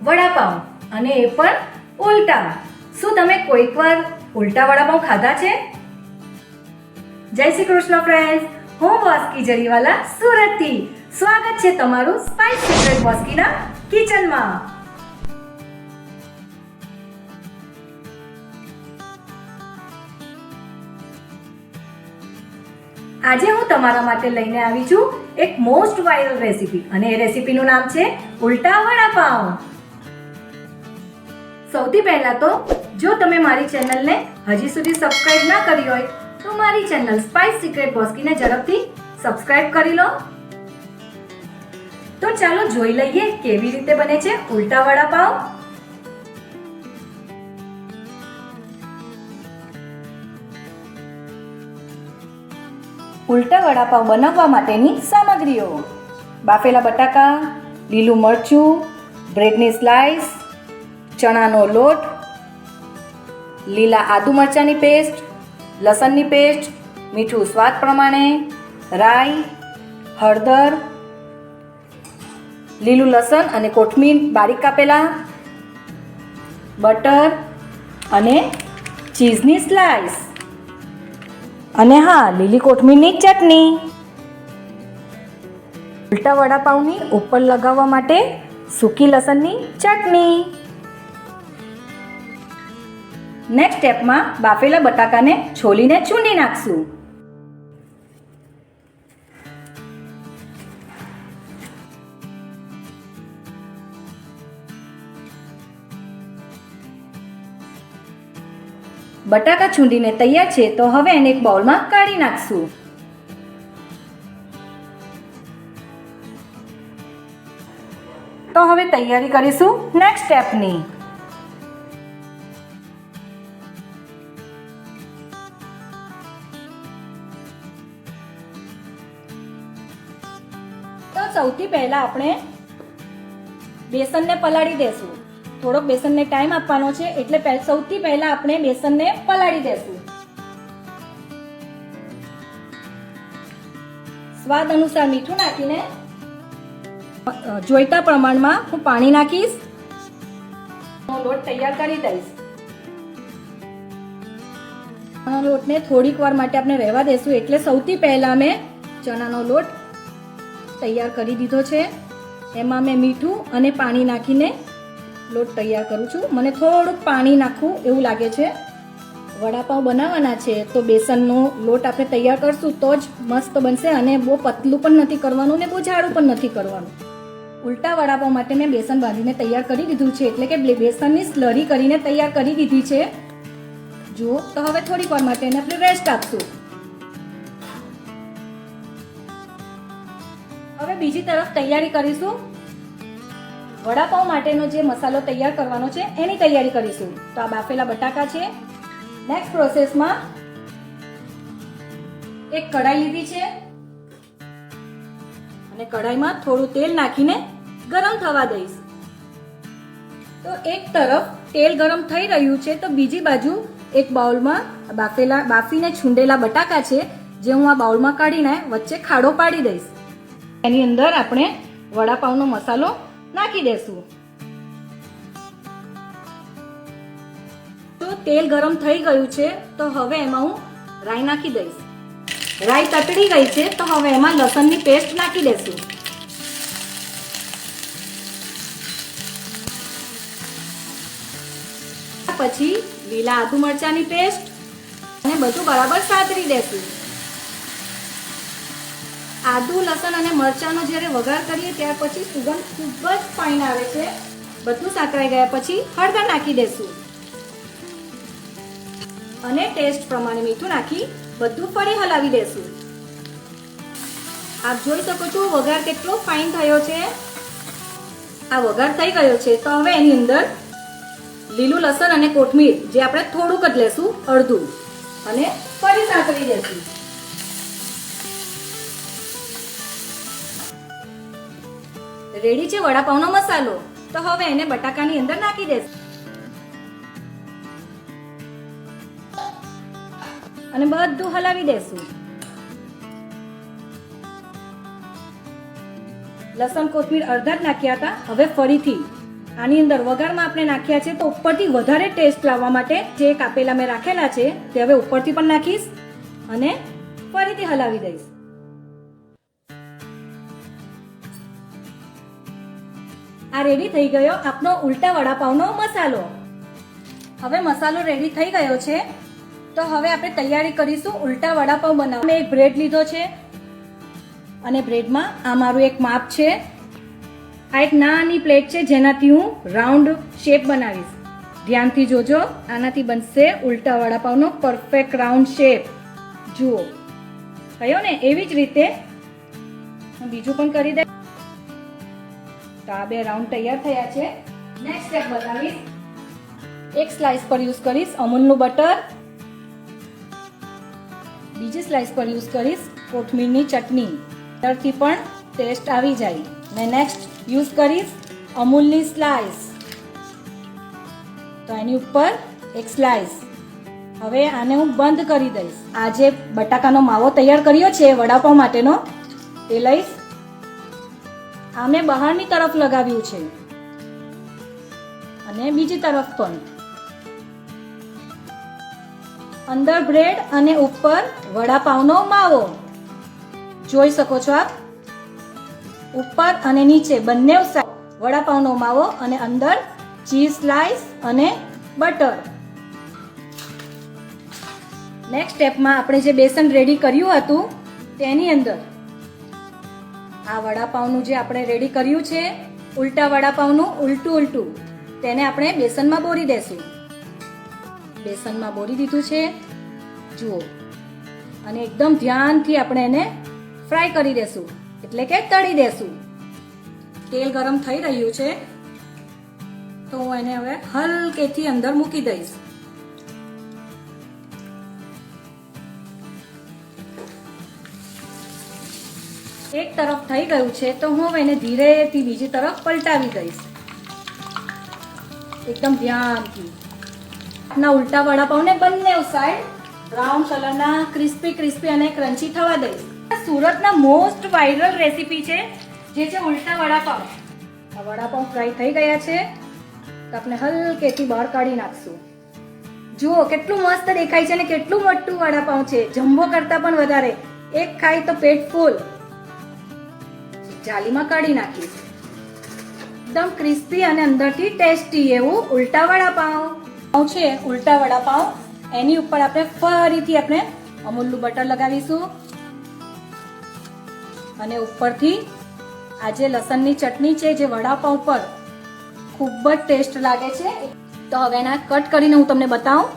વડાપાઉં, અને એ પણ ઉલટા. શું તમે કોઈક વાર ઉલટા વડાપાઉં ખાધા છે? જય શ્રી કૃષ્ણ ફ્રેન્ડ્સ, હું બોસ્કી જરીવાલા સુરતથી. સ્વાગત છે તમારું સ્પાઇસ સિક્રેટ બોસ્કીના કિચનમાં. આજે હું તમારા માટે લઈને આવી છું એક મોસ્ટ વાયરલ રેસીપી, અને એ રેસીપીનું નામ છે ઉલટા વડાપાઉં. સૌથી પહેલા તો જો તમે મારી ચેનલને હજી સુધી સબસ્ક્રાઇબ ના કરી હોય તો મારી ચેનલ સ્પાઇસ સિક્રેટ બોસ્કીને ઝડપથી સબસ્ક્રાઇબ કરી લો. તો ચાલો જોઈ લઈએ કેવી રીતે બને છે ઉલટા વડાપાઉં. ઉલટા વડાપાઉં બનાવવા માટેની સામગ્રીઓ: બાફેલા બટાકા, લીલું મરચું, બ્રેડની સ્લાઇસ, ચણાનો લોટ, લીલા આદુ મરચાંની પેસ્ટ, લસણની પેસ્ટ, મીઠું સ્વાદ પ્રમાણે, રાઈ, હળદર, લીલું લસણ અને કોથમીર બારીક કાપેલા, બટર અને ચીઝની સ્લાઇસ, અને હા, લીલી કોથમીરની ચટણી. ઉલટા વડાપાઉંની ઉપર લગાવવા માટે સૂકી લસણની ચટણી. નેક્સ્ટ સ્ટેપમાં બાફેલા બટાકાને છોલીને ચૂંડી નાખશું. બટાકા છૂંદીને તૈયાર છે, તો હવે એને એક બાઉલમાં કાઢી નાખશું. તો હવે તૈયારી કરીશું નેક્સ્ટ સ્ટેપની. તો સૌથી પહેલા આપણે બેસનને પલાળી દેશું. થોડોક બેસનને ટાઈમ આપવાનો છે, એટલે સૌથી પહેલા આપણે બેસનને પલાળી દેશું. સ્વાદ અનુસાર મીઠું નાખીને જોઈતા પ્રમાણમાં હું પાણી નાખીશ. લોટ તૈયાર કરી દઈશ. લોટને થોડીક વાર માટે આપણે રહેવા દેશું. એટલે સૌથી પહેલા મેં ચણાનો લોટ તૈયાર કરી દીધો છે. એમાં મેં મીઠું અને પાણી નાખીને લોટ તૈયાર કરું છું. મને થોડુંક પાણી નાખવું એવું લાગે છે. વડાપાઉં બનાવવાના છે, તો બેસનનો લોટ આપણે તૈયાર કરશું તો જ મસ્ત બનશે. અને બહુ પતલું પણ નથી કરવાનું ને બહુ જાડું પણ નથી કરવાનું. ઉલટા વડાપાઉં માટે મેં બેસન બાંધીને તૈયાર કરી દીધું છે, એટલે કે બેસનની સ્લરી કરીને તૈયાર કરી દીધી છે. જુઓ, તો હવે થોડીક વાર માટે એને આપણે રેસ્ટ આપશું. હવે બીજી તરફ તૈયારી કરીશું. વડાપાઉં માટેનો જે મસાલો તૈયાર કરવાનો છે એની તૈયારી કરીશું. તો આ બાફેલા બટાકા છે. નેક્સ્ટ પ્રોસેસમાં એક કઢાઈ લીધી છે, અને કઢાઈમાં થોડું તેલ નાખીને ગરમ થવા દઈશ. તો એક તરફ તેલ ગરમ થઈ રહ્યું છે, તો બીજી બાજુ એક બાઉલમાં બાફીને છૂંદેલા બટાકા છે, જે હું આ બાઉલમાં કાઢીને વચ્ચે ખાડો પાડી દઈશ. એની અંદર આપણે વડાપાઉંનો મસાલો નાખી દેશું. તો તેલ ગરમ થઈ ગયું છે, તો હવે એમાં હું રાઈ નાખી દઈશ. રાઈ તતડી ગઈ છે, તો હવે એમાં લસણની પેસ્ટ નાખી દેશું. પછી લીલા આદુ મરચાંની પેસ્ટ, અને બધું બરાબર સાતરી દેશું. આદુ, લસણ અને મરચાંનો જ્યારે વઘાર કરીએ ત્યાર પછી સુગંધ ખૂબ જ ફાઇન આવે છે. બધું સાતરાઈ ગયા પછી હળદર નાખી દેશું, અને ટેસ્ટ પ્રમાણે મીઠું નાખી બધું ફરી હલાવી દેશું. આપ જોઈ શકો છો વઘાર કેટલો ફાઇન થયો છે. આ વઘાર થઈ ગયો છે, તો હવે એની અંદર લીલું લસણ અને કોથમીર, જે આપણે થોડુંક જ લેશું, અડધું, અને ફરી સાતરી દેશું. રેડી છે વડાપાઉંનો મસાલો. તો હવે એને બટાકાની અંદર નાખી દેશું, અને બધું હલાવી દેશું. લસણ કોથમીર અડધા જ નાખ્યા હતા, હવે ફરીથી આની અંદર વઘારમાં આપણે નાખ્યા છે તો ઉપરથી વધારે ટેસ્ટ લાવવા માટે જે કાપેલા મેં રાખેલા છે તે હવે ઉપરથી પણ નાખીશ અને ફરીથી હલાવી દઈશ. આ રેડી થઈ ગયો આપણો ઉલટા વડાપાવનો મસાલો. હવે મસાલો રેડી થઈ ગયો છે તો હવે આપણે તૈયારી કરીશું ઉલટા વડાપાવ બનાવવા. મેં એક બ્રેડ લીધો છે અને બ્રેડમાં આ મારું એક માપ છે. આ એક નાની પ્લેટ છે જેનાથી હું રાઉન્ડ શેપ બનાવીશ. ધ્યાનથી જોજો, આનાથી બનશે ઉલટા વડાપાવનો પરફેક્ટ રાઉન્ડ શેપ. જુઓ થયો ને? એવી જ રીતે હું બીજું પણ કરી દઈશ. તો આ બે રાઉન્ડ તૈયાર થયા છે. નેક્સ્ટ સ્ટેપ બતાવીશ. એક સ્લાઇસ પર યુઝ કરીશ અમૂલનું બટર, બીજી સ્લાઇસ પર યુઝ કરીશ કોથમીરની ચટણી, બટરથી પણ ટેસ્ટ આવી જાય. ને નેક્સ્ટ યુઝ કરીશ અમૂલની સ્લાઇસ, તો એની ઉપર એક સ્લાઇસ. હવે આને હું બંધ કરી દઈશ. આ જે બટાકાનો માવો તૈયાર કર્યો છે વડાપાવ માટેનો તે લઈશ. આ મેં બહારની તરફ લગાવ્યું છે અને બીજી તરફ પણ. અંદર બ્રેડ અને ઉપર વડાપાવનો માવો. જોઈ શકો છો આપ, ઉપર અને નીચે બંને સાઈડ વડાપાવનો માવો અને અંદર ચીઝ સ્લાઇસ અને બટર. નેક્સ્ટ સ્ટેપમાં આપણે જે બેસન રેડી કર્યું હતું તેની અંદર આ વડાપાવનું જે આપણે રેડી કર્યું છે ઉલટા વડાપાવનું ઉલટું તેને આપણે બેસનમાં બોળી દેશું. બેસનમાં બોળી દીધું છે જુઓ, અને એકદમ ધ્યાનથી આપણે એને ફ્રાય કરી દેશું, એટલે કે તળી દેશું. તેલ ગરમ થઈ રહ્યું છે તો હું એને હવે હલકેથી અંદર મૂકી દઈશ. એક તરફ થઈ ગયું છે તો હું હવે એને ધીરેથી બીજી તરફ પલટાવી દઈશ એકદમ ધ્યાનથી. આપના ઉલટા વડાપાવને બંને સાઈડ બ્રાઉન કલરના ક્રિસ્પી અને ક્રન્ચી થવા દઈશ. સુરતના મોસ્ટ વાયરલ રેસીપી છે જે છે ઉલટા વડાપાવ. આ વડાપાવ ફ્રાય થઈ ગયા છે તો આપણે હલકેથી બહાર કાઢી નાખશું. જુઓ કેટલું મસ્ત દેખાય છે ને કેટલું મોટું વડાપાવ છે, જમ્બો કરતા પણ વધારે. એક ખાય તો પેટ ફૂલ. જાલીમાં કાઢી નાખીશ. એકદમ ક્રિસ્પી અને અંદરથી ટેસ્ટી એવું ઉલટા વડાપાવ છે. ઉલટા વડાપાવ એની ઉપર આપણે ફરીથી આપણે અમૂલનું બટર લગાવીશું અને ઉપરથી આ જે લસણની ચટણી છે જે વડાપાવ પર ખૂબ જ ટેસ્ટ લાગે છે. તો હવે એના કટ કરીને હું તમને બતાવું.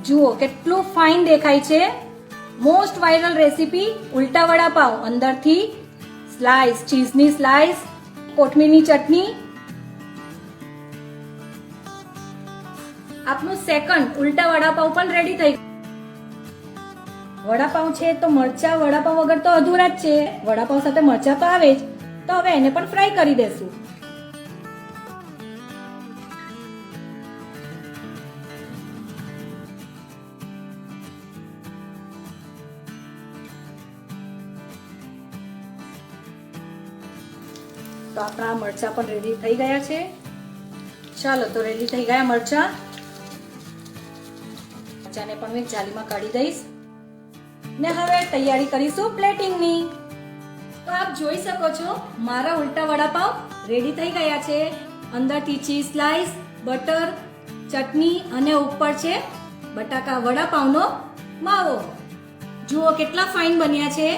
જુઓ કેટલું ફાઇન દેખાય છે. મોસ્ટ વાયરલ રેસીપી ઉલટા વડાપાવ. અંદરથી સ્લાઇસ, ચીઝની સ્લાઇસ, કોથમીરની ચટણી. આપનું સેકન્ડ ઉલટા વડાપાવ પણ રેડી થઈ ગયું. વડાપાવ છે તો મરચા વડાપાવ વગર તો અધૂરા જ છે. વડાપાવ સાથે મરચા તો આવે જ, તો હવે એને પણ ફ્રાય કરી દેશું. તો આપણા મરચા પણ રેડી થઈ ગયા છે. ચાલો તો રેડી થઈ ગયા મરચા. મરચાને પણ હું એક જાલીમાં કાઢી દઈશ ને હવે તૈયારી કરીશું પ્લેટિંગની. તો આપ જોઈ શકો છો મારા ઉલટા વડાપાવ રેડી થઈ ગયા છે. અંદરથી ચીઝ સ્લાઇસ, બટર, ચટણી અને ઉપર છે બટાકા વડાપાવનો માવો. જુઓ કેટલા ફાઇન બન્યા છે.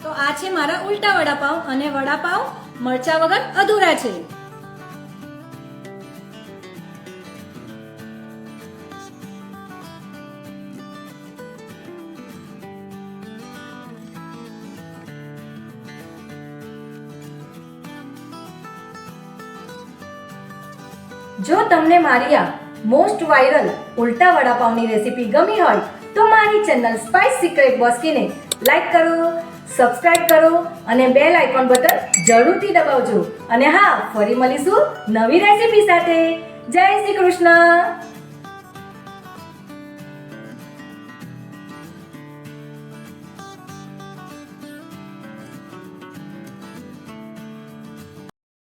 તો આ છે મારા ઉલટા વડાપાવ અને વડાપાવ મરચા વગર અધૂરા છે. જો તમને મારી આ મોસ્ટ વાયરલ ઉલટા વડાપાવની રેસીપી ગમી હોય તો મારી ચેનલ સ્પાઇસ સિક્રેટ બોસ્કીને લાઈક કરો, સબસ્ક્રાઇબ કરો અને બેલ આઇકોન બટન જરૂરથી દબાવજો. અને હા, ફરી મળીશું નવી રેસીપી સાથે. જય શ્રી કૃષ્ણ.